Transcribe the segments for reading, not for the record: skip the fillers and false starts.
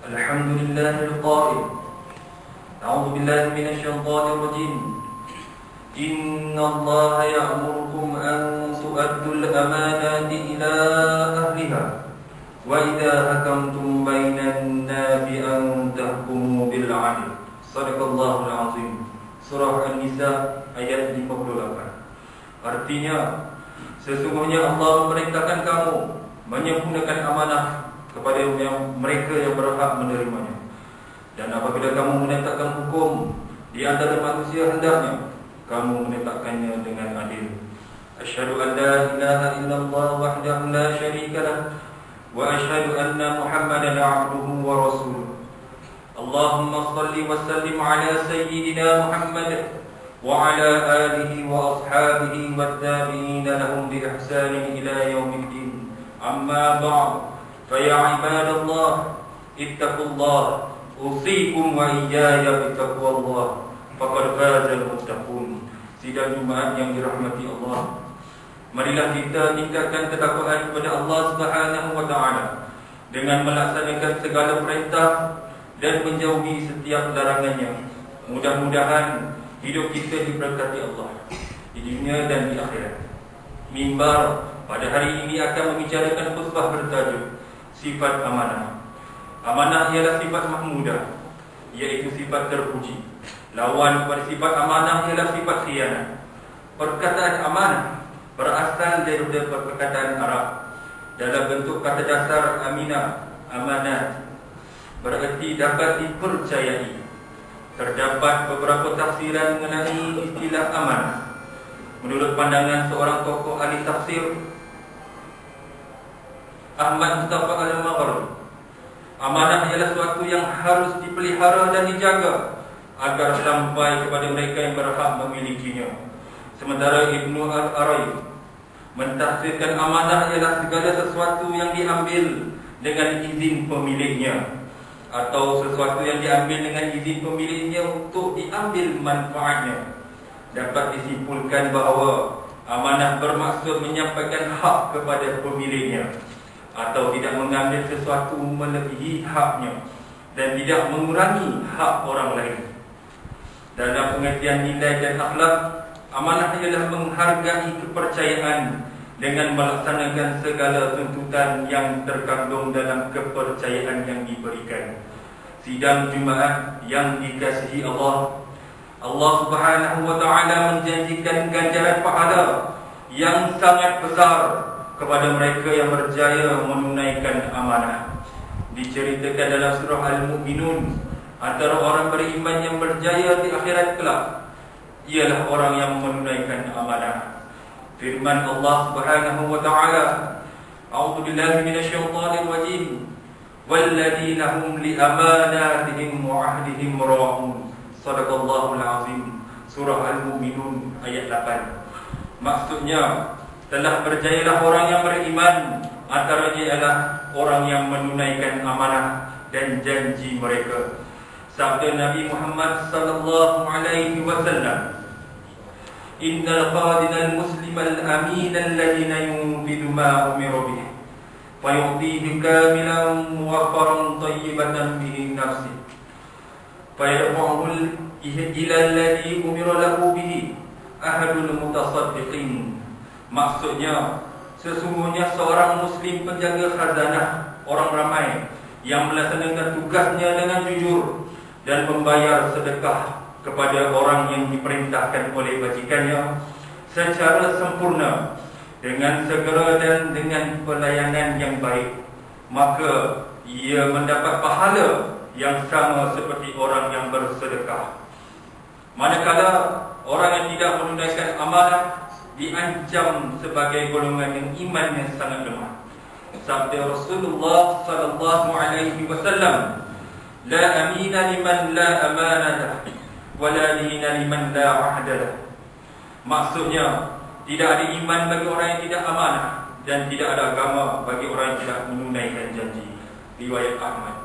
الحمد لله القائل أعوذ بالله من الشيطان الرجيم إن الله يأمركم أن تؤدوا الأمانات إلى أهلها وإذا حكمتم بين الناس أن تحكموا بالعدل صدق الله العظيم. Surah An-Nisa ayat 58. Artinya, sesungguhnya Allah memerintahkan kamu menyempurnakan amanah kepada mereka yang berhak menerimanya. Dan apabila kamu menetapkan hukum di antara manusia, hendaknya kamu menetapkannya dengan adil. Asyhadu an la ilaha illallah wahdahu la syarika lah wa asyhadu anna Muhammadan 'abduhu wa rasuluh. Allahumma shalli wa sallim ala sayyidina Muhammad wa ala alihi wa ashabihi wat tabi'in lahum bi ihsan ila yaumiddin. Amma ba'd. Fa ya ibadallah ittaqullah usikum wa iyaya bittaqwallah faqad fazal muttaqun. Sidang Jumaat yang dirahmati Allah, marilah kita tingkatkan ketakwaan kepada Allah Subhanahu wa taala dengan melaksanakan segala perintah dan menjauhi setiap larangannya. Mudah-mudahan hidup kita diberkati Allah di dunia dan di akhirat. Mimbar pada hari ini akan membicarakan khutbah bertajuk sifat amanah. Amanah ialah sifat mahmudah, iaitu sifat terpuji. Lawan kepada sifat amanah ialah sifat khianat. Perkataan amanah berasal dari perkataan Arab dalam bentuk kata dasar aminah, amanat, berarti dapat dipercayai. Terdapat beberapa tafsiran mengenai istilah amanah. Menurut pandangan seorang tokoh ahli tafsir, Ahmad Mustafa Al-Maghribi, amanah ialah sesuatu yang harus dipelihara dan dijaga agar sampai kepada mereka yang berhak memilikinya. Sementara Ibnu Al-Arabi mentafsirkan amanah ialah segala sesuatu yang diambil dengan izin pemiliknya, atau sesuatu yang diambil dengan izin pemiliknya untuk diambil manfaatnya. Dapat disimpulkan bahawa amanah bermaksud menyampaikan hak kepada pemiliknya, atau tidak mengambil sesuatu melebihi haknya dan tidak mengurangi hak orang lain. Dalam pengertian nilai dan akhlak, amanah ialah menghargai kepercayaan dengan melaksanakan segala tuntutan yang terkandung dalam kepercayaan yang diberikan. Sidang Jumaat yang dikasihi Allah, Allah Subhanahu wa taala menjanjikan ganjaran pahala yang sangat besar kepada mereka yang berjaya menunaikan amanah. Diceritakan dalam surah Al-Mu'minun, antara orang beriman yang berjaya di akhirat kelak ialah orang yang menunaikan amanah. Firman Allah Subhanahu wa taala, A'udzu billahi minasyaitonir rajim, walladzina hum li amanatihim wa 'ahdihim ra'un. Shadaqallahul azim. Surah Al-Mu'minun ayat 8. Maksudnya, telah berjayalah orang yang beriman, antaranya ialah orang yang menunaikan amanah dan janji mereka. Sabda Nabi Muhammad sallallahu alaihi wasallam, Innal qadinal muslimal amin alladhina yunfidu ma umira bihi fa yu'tihi kamilan muwaffaran tayyibatan bihi nafsi fa yarfa'u ila alladhi umira lahu bihi ahadul mutasaddiqin. Maksudnya, sesungguhnya seorang muslim penjaga khazanah orang ramai yang melaksanakan tugasnya dengan jujur dan membayar sedekah kepada orang yang diperintahkan oleh bajikannya secara sempurna, dengan segera dan dengan pelayanan yang baik, maka ia mendapat pahala yang sama seperti orang yang bersedekah. Manakala orang yang tidak menunaikan amanah diancam sebagai golongan yang imannya sangat lemah. Sabda Rasulullah sallallahu alaihi wasallam, la amina liman la amanah wa la dina liman la ahdalah. Maksudnya, tidak ada iman bagi orang yang tidak amanah dan tidak ada agama bagi orang yang tidak menunaikan janji. Riwayat Ahmad.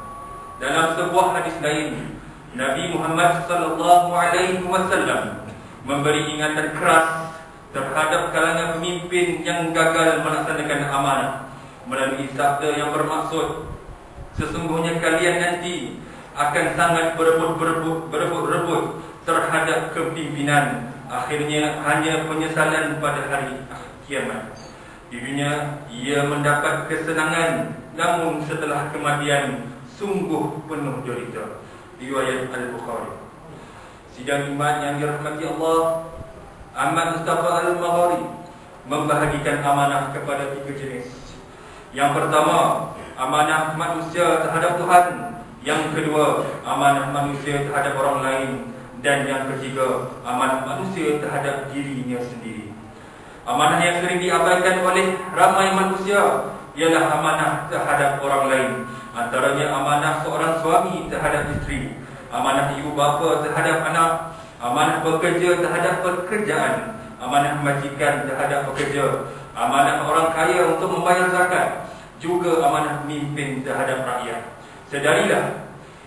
Dalam sebuah hadis lain, Nabi Muhammad sallallahu alaihi wasallam memberi ingatan keras terhadap kalangan pemimpin yang gagal melaksanakan amanah melalui sabda yang bermaksud, sesungguhnya kalian nanti akan sangat berebut terhadap kepimpinan. Akhirnya hanya penyesalan pada hari kiamat. Di dunia ia mendapat kesenangan, namun setelah kematian sungguh penuh derita. Riwayat Al-Bukhari. Sidang iman yang dirahmati Allah, Ahmad Mustafa Al-Maghari membahagikan amanah kepada 3 jenis. Yang pertama, amanah manusia terhadap Tuhan. Yang kedua, amanah manusia terhadap orang lain. Dan yang ketiga, amanah manusia terhadap dirinya sendiri. Amanah yang sering diabaikan oleh ramai manusia ialah amanah terhadap orang lain. Antaranya amanah seorang suami terhadap isteri, amanah ibu bapa terhadap anak, amanah pekerja terhadap pekerjaan, amanah majikan terhadap pekerja, amanah orang kaya untuk membayar zakat, juga amanah pemimpin terhadap rakyat. Sedarilah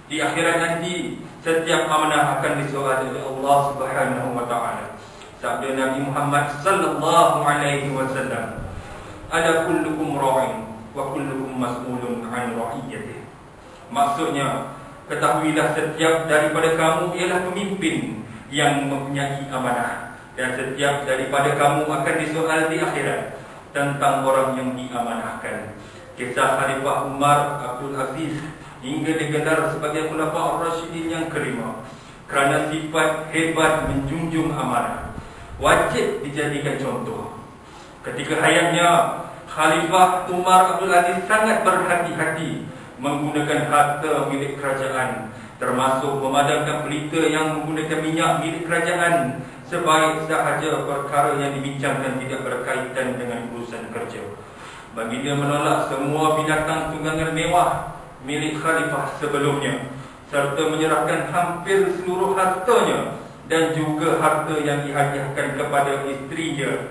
di akhirat nanti setiap amanah akan disoal oleh Allah Subhanahu wa taala. Sabda Nabi Muhammad sallallahu alaihi wasallam, "Ala kullukum ra'in wa kullukum mas'ulun 'an ra'iyatihi." Maksudnya, ketahuilah setiap daripada kamu ialah pemimpin yang mempunyai amanah, dan setiap daripada kamu akan disoal di akhirat tentang orang yang diamanahkan. Kisah Khalifah Umar Abdul Aziz hingga digelar sebagai Khulafaur Rasyidin yang kelima kerana sifat hebat menjunjung amanah, wajib dijadikan contoh. Ketika hayatnya, Khalifah Umar Abdul Aziz sangat berhati-hati menggunakan harta milik kerajaan, termasuk memadamkan pelita yang menggunakan minyak milik kerajaan, sebaik sahaja perkara yang dibincangkan tidak berkaitan dengan urusan kerja. Baginda menolak semua binatang tunggangan mewah milik khalifah sebelumnya, serta menyerahkan hampir seluruh hartanya dan juga harta yang dihadiahkan kepada isterinya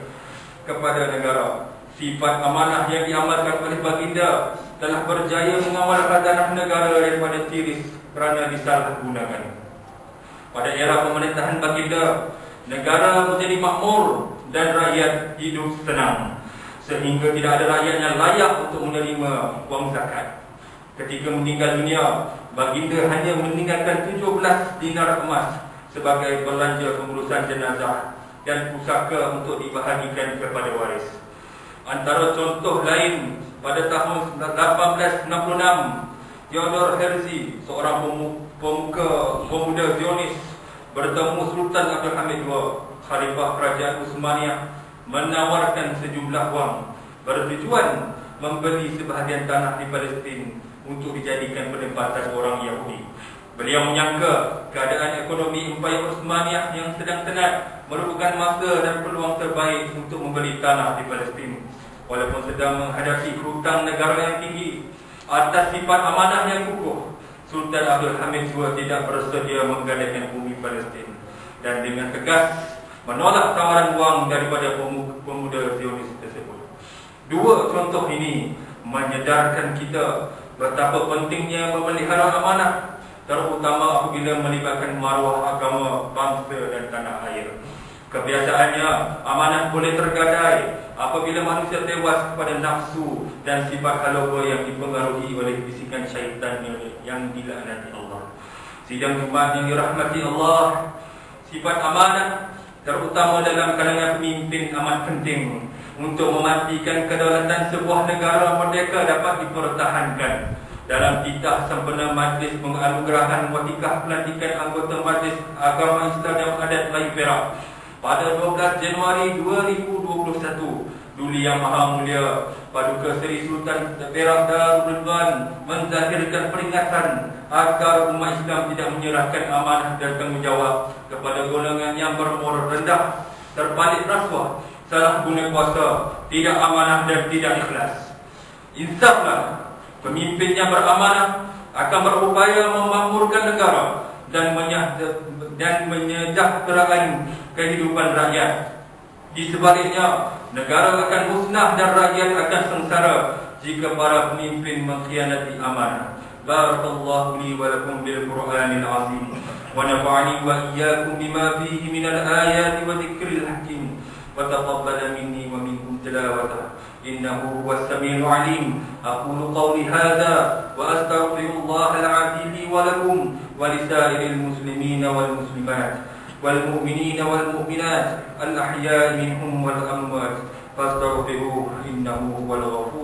kepada negara. Sifat amanah yang diamalkan oleh baginda telah berjaya mengawal khazanah negara daripada tiris kerana disalahgunakan. Pada era pemerintahan baginda, negara menjadi makmur dan rakyat hidup tenang, sehingga tidak ada rakyat yang layak untuk menerima wang zakat. Ketika meninggal dunia, baginda hanya meninggalkan 17 dinar emas sebagai belanja pengurusan jenazah dan pusaka untuk dibahagikan kepada waris. Antara contoh lain, pada tahun 1866, Theodor Herzl, seorang pemuda Zionis, bertemu Sultan Abdul Hamid II, Khalifah Kerajaan Uthmaniyah, menawarkan sejumlah wang bertujuan membeli sebahagian tanah di Palestin untuk dijadikan penempatan orang Yahudi. Beliau menyangka keadaan ekonomi Empayar Uthmaniyah yang sedang tenat merupakan masa dan peluang terbaik untuk membeli tanah di Palestin. Walaupun sedang menghadapi hutang negara yang tinggi, atas sifat amanah yang kukuh, Sultan Abdul Hamid II tidak bersedia menggadaikan bumi Palestin dan dengan tegas menolak tawaran wang daripada pemuda Zionis tersebut. Dua contoh ini menyedarkan kita betapa pentingnya memelihara amanah, terutama apabila melibatkan maruah agama, bangsa dan tanah air. Kebiasaannya, amanah boleh tergadai apabila manusia tewas kepada nafsu dan sifat haloba yang dipengaruhi oleh bisikan syaitan yang dilaknati Allah. Sidang umat yang dirahmati Allah, sifat amanah terutama dalam kalangan pemimpin amat penting untuk memastikan kedaulatan sebuah negara merdeka dapat dipertahankan. Dalam titah sempena Majlis Penganugerahan Watikah Pelantikan Anggota Majlis Agama Islam dan Adat Melayu Perak pada 12 Januari 2021, Duli Yang Maha Mulia Paduka Seri Sultan Perak Darul Ridwan menzahirkan peringatan agar umat Islam tidak menyerahkan amanah dan tanggungjawab kepada golongan yang bermoral rendah, terbalik rasuah, salah guna kuasa, tidak amanah dan tidak ikhlas. Insaflah, pemimpin yang beramanah akan berupaya memakmurkan negara dan menyejahterakan kehidupan rakyat. Di sebaliknya, negara akan musnah dan rakyat akan sengsara jika para pemimpin mengkhianati amanah. Barakallahu li wa lakum bil Qur'anil azim wa nafa'ani wa iyyakum bima fihi minal ayati wa dzikril hakim wa taqabbal minni wa minkum tilawatahu إنه هو السميع العليم. أقول قولي هذا وأستغفر الله العظيم لي ولكم ولسائر المسلمين والمسلمات والمؤمنين والمؤمنات الأحياء منهم والأموات فاستغفروه إنه هو الغفور